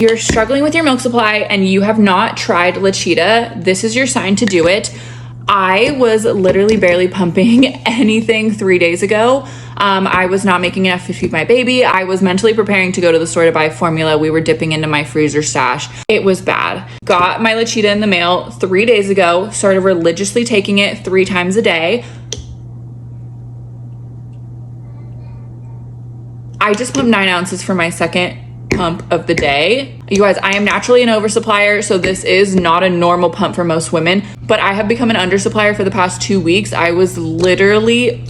You're struggling with your milk supply and you have not tried Lachita, this is your sign to do it. I was literally barely pumping anything 3 days ago. I was not making enough to feed my baby. I was mentally preparing to go to the store to buy formula. We were dipping into my freezer stash. It was bad. Got my Lachita in the mail 3 days ago, started religiously taking it 3 times a day. I just pumped 9 ounces for my second pump of the day. You guys, I am naturally an oversupplier, so this is not a normal pump for most women, but I have become an undersupplier for the past 2 weeks. I was literally,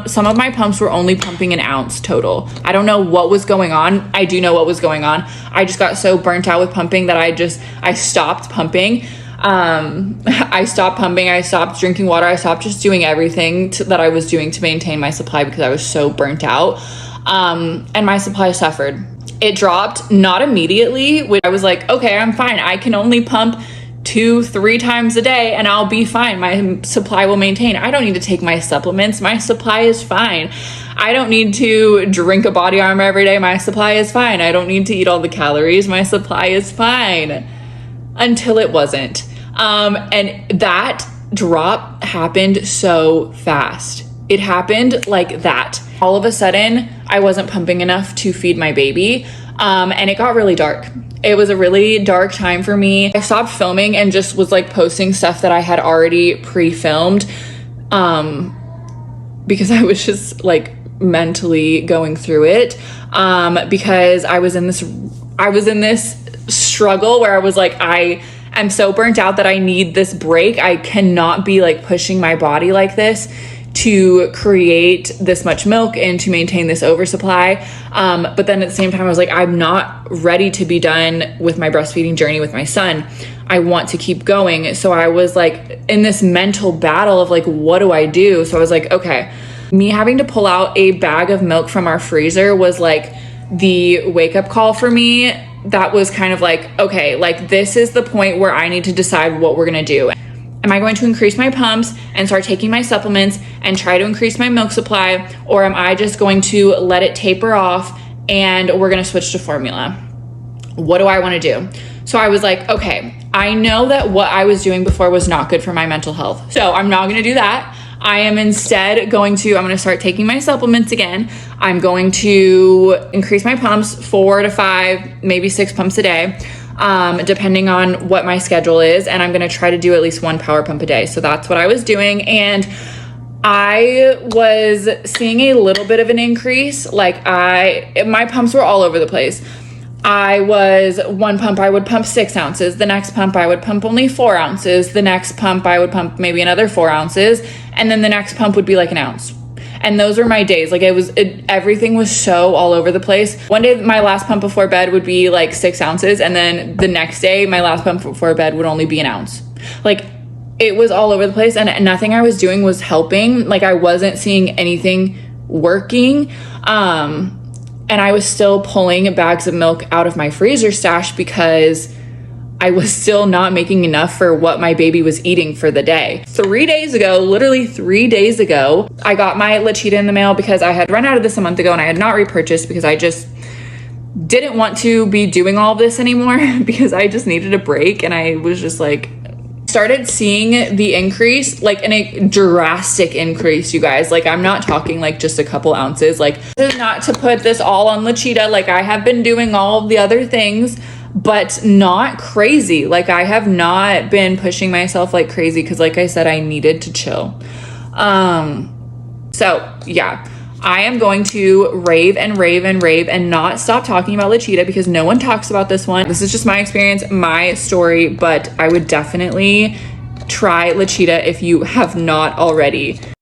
some of my pumps were only pumping an ounce total. I don't know what was going on. I do know what was going on. I just got so burnt out with pumping that I stopped pumping. I stopped pumping, I stopped drinking water, I stopped just doing everything that I was doing to maintain my supply because I was so burnt out. And my supply suffered. It dropped, not immediately, which I was like, okay, I'm fine. I can only pump 2-3 times a day and I'll be fine. My supply will maintain. I don't need to take my supplements. My supply is fine. I don't need to drink a body armor every day. My supply is fine. I don't need to eat all the calories. My supply is fine. Until it wasn't. And that drop happened so fast. It happened like that. All of a sudden, I wasn't pumping enough to feed my baby, and it got really dark. It was a really dark time for me. I stopped filming and just was like posting stuff that I had already pre-filmed, because I was just like mentally going through it, because I was in this struggle where I was like, I am so burnt out that I need this break. I cannot be like pushing my body like this to create this much milk and to maintain this oversupply. But then at the same time, I was like, I'm not ready to be done with my breastfeeding journey with my son. I want to keep going. So I was like in this mental battle of like, what do I do? So I was like, okay, me having to pull out a bag of milk from our freezer was like the wake up call for me. That was kind of like, okay, like this is the point where I need to decide what we're gonna do. Am I going to increase my pumps and start taking my supplements and try to increase my milk supply? Or am I just going to let it taper off and we're going to switch to formula? What do I want to do? So I was like, okay, I know that what I was doing before was not good for my mental health. So I'm not going to do that. I am instead I'm going to start taking my supplements again. I'm going to increase my pumps 4 to 5, maybe 6 pumps a day. Depending on what my schedule is, and I'm going to try to do at least 1 power pump a day. So that's what I was doing. And I was seeing a little bit of an increase. Like my pumps were all over the place. One pump, I would pump 6 ounces. The next pump, I would pump only 4 ounces. The next pump, I would pump maybe another 4 ounces. And then the next pump would be like an ounce. And those were my days. Like everything was so all over the place. One day, my last pump before bed would be like 6 ounces. And then the next day, my last pump before bed would only be an ounce. Like it was all over the place and nothing I was doing was helping. Like I wasn't seeing anything working. And I was still pulling bags of milk out of my freezer stash because I was still not making enough for what my baby was eating for the day. 3 days ago, literally 3 days ago, I got my Lachita in the mail because I had run out of this a month ago and I had not repurchased because I just didn't want to be doing all of this anymore because I just needed a break. And I was just like, started seeing the increase, like in a drastic increase, you guys. Like I'm not talking like just a couple ounces. Like this is not to put this all on Lachita. Like I have been doing all of the other things, but not crazy. Like I have not been pushing myself like crazy because like I said, I needed to chill. So yeah, I am going to rave and not stop talking about Lachita because no one talks about this one. This is just my experience, my story, but I would definitely try Lachita if you have not already.